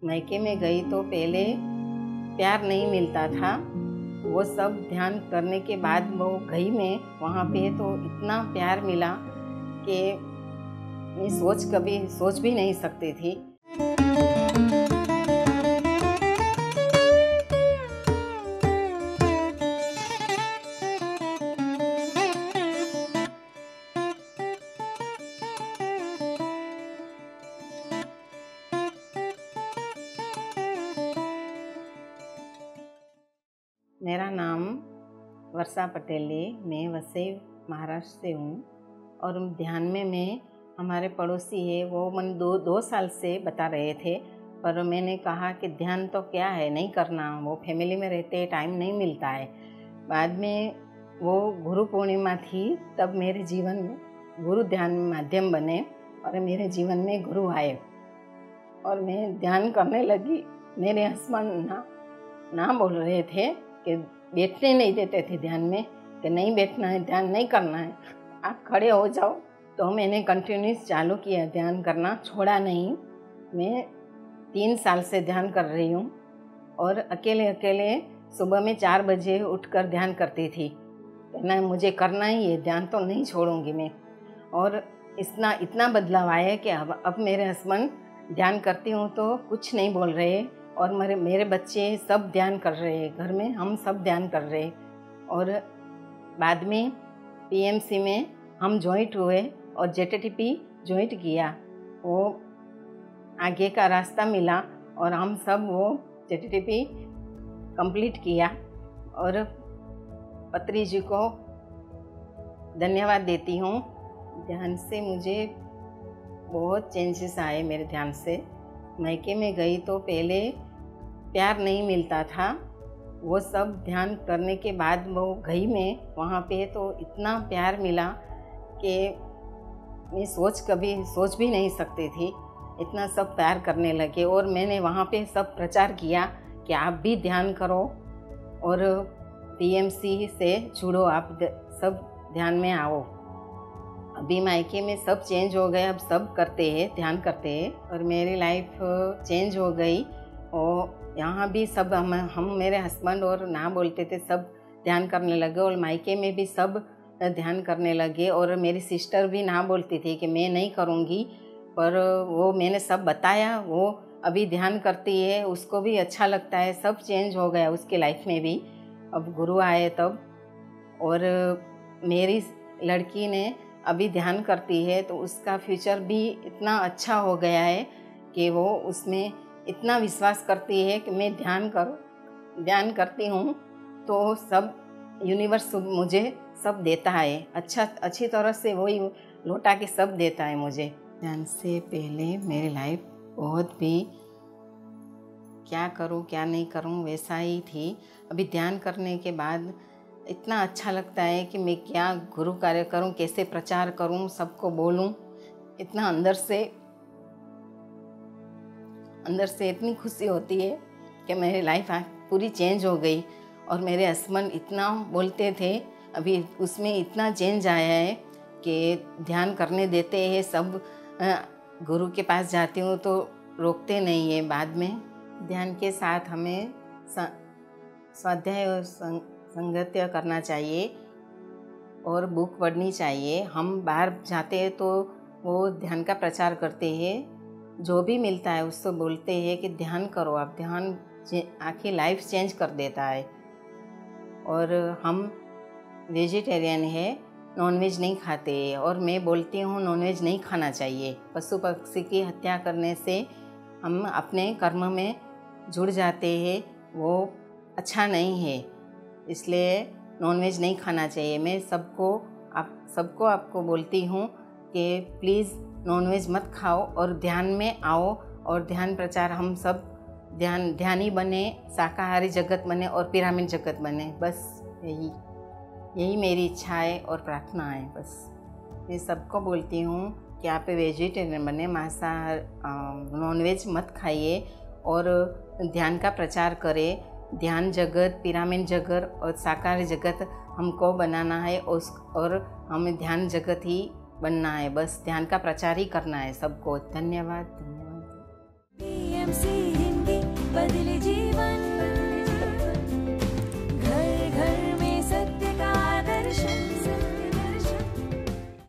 मायके में गई तो पहले प्यार नहीं मिलता था। वो सब ध्यान करने के बाद वो गई मैं वहाँ पे तो इतना प्यार मिला कि मैं कभी सोच भी नहीं सकती थी। मेरा नाम वर्षा पटेल है। मैं वसई महाराष्ट्र से हूँ और ध्यान में मैं हमारे पड़ोसी है वो मन दो साल से बता रहे थे, पर मैंने कहा कि ध्यान तो क्या है, नहीं करना, वो फैमिली में रहते टाइम नहीं मिलता है। बाद में वो गुरु पूर्णिमा थी, तब मेरे जीवन में गुरु ध्यान माध्यम बने और मेरे जीवन में गुरु आए और मैं ध्यान करने लगी। मेरे हस्बैंड ना बोल रहे थे कि बैठने नहीं देते थे ध्यान में, कि नहीं बैठना है, ध्यान नहीं करना है, आप खड़े हो जाओ। तो मैंने कंटिन्यूस चालू किया, ध्यान करना छोड़ा नहीं। मैं 3 साल से ध्यान कर रही हूँ और अकेले सुबह में 4 बजे उठकर ध्यान करती थी। ना मुझे करना ही है, ध्यान तो नहीं छोड़ूंगी मैं। और इतना बदलाव आया कि अब मेरे हस्बैंड ध्यान करती हूँ तो कुछ नहीं बोल रहे और मेरे बच्चे सब ध्यान कर रहे हैं, घर में हम सब ध्यान कर रहे हैं। और बाद में पीएमसी में हम जॉइंट हुए और जेटीटीपी जॉइंट किया। वो आगे का रास्ता मिला और हम सब वो जेटीटीपी कंप्लीट किया। और पत्री जी को धन्यवाद देती हूँ। ध्यान से मुझे बहुत चेंजेस आए मेरे ध्यान से। मायके में गई तो पहले प्यार नहीं मिलता था। वो सब ध्यान करने के बाद वो गई मैं वहाँ पे तो इतना प्यार मिला कि मैं कभी सोच भी नहीं सकती थी। इतना सब प्यार करने लगे और मैंने वहाँ पे सब प्रचार किया कि आप भी ध्यान करो और पीएमसी से जुड़ो, आप सब ध्यान में आओ। अभी मायके में सब चेंज हो गए, अब सब करते हैं, ध्यान करते हैं और मेरी लाइफ चेंज हो गई। और यहाँ भी सब हम मेरे हस्बैंड और ना बोलते थे, सब ध्यान करने लगे और मायके में भी सब ध्यान करने लगे। और मेरी सिस्टर भी ना बोलती थी कि मैं नहीं करूँगी, पर वो मैंने सब बताया, वो अभी ध्यान करती है, उसको भी अच्छा लगता है, सब चेंज हो गया उसके लाइफ में भी। अब गुरु आए तब। और मेरी लड़की ने अभी ध्यान करती है तो उसका फ्यूचर भी इतना अच्छा हो गया है कि वो उसमें इतना विश्वास करती है कि मैं ध्यान करती हूँ तो सब यूनिवर्स मुझे सब देता है, अच्छी तरह से वही लौटा के सब देता है मुझे। ध्यान से पहले मेरी लाइफ बहुत भी क्या करूँ क्या नहीं करूँ वैसा ही थी। अभी ध्यान करने के बाद इतना अच्छा लगता है कि मैं क्या गुरु कार्य करूं, कैसे प्रचार करूं, सबको बोलूं। इतना अंदर से इतनी खुशी होती है कि मेरी लाइफ पूरी चेंज हो गई। और मेरे हस्बैंड इतना बोलते थे, अभी उसमें इतना चेंज आया है कि ध्यान करने देते हैं सब। गुरु के पास जाती हूँ तो रोकते नहीं है। बाद में ध्यान के साथ हमें स्वाध्याय और संगत्य करना चाहिए और बुक पढ़नी चाहिए। हम बाहर जाते हैं तो वो ध्यान का प्रचार करते हैं, जो भी मिलता है उससे बोलते हैं कि ध्यान करो आप, ध्यान आखिर लाइफ चेंज कर देता है। और हम वेजिटेरियन है, नॉनवेज नहीं खाते और मैं बोलती हूँ नॉनवेज नहीं खाना चाहिए। पशु पक्षी की हत्या करने से हम अपने कर्म में जुड़ जाते हैं, वो अच्छा नहीं है, इसलिए नॉनवेज नहीं खाना चाहिए। मैं सबको आपको बोलती हूँ कि प्लीज़ नॉनवेज मत खाओ और ध्यान में आओ और ध्यान प्रचार हम सब ध्यानी बने, शाकाहारी जगत बने और पिरामिड जगत बने। बस यही मेरी इच्छा है और प्रार्थना है। बस मैं सबको बोलती हूँ कि आप वेजिटेरियन बने, मांसाहार नॉनवेज मत खाइए और ध्यान का प्रचार करें। ध्यान जगत, पिरामिड जगत और शाकाहारी जगत हमको बनाना है और हमें ध्यान जगत ही बनना है। बस ध्यान का प्रचार ही करना है सबको। धन्यवाद।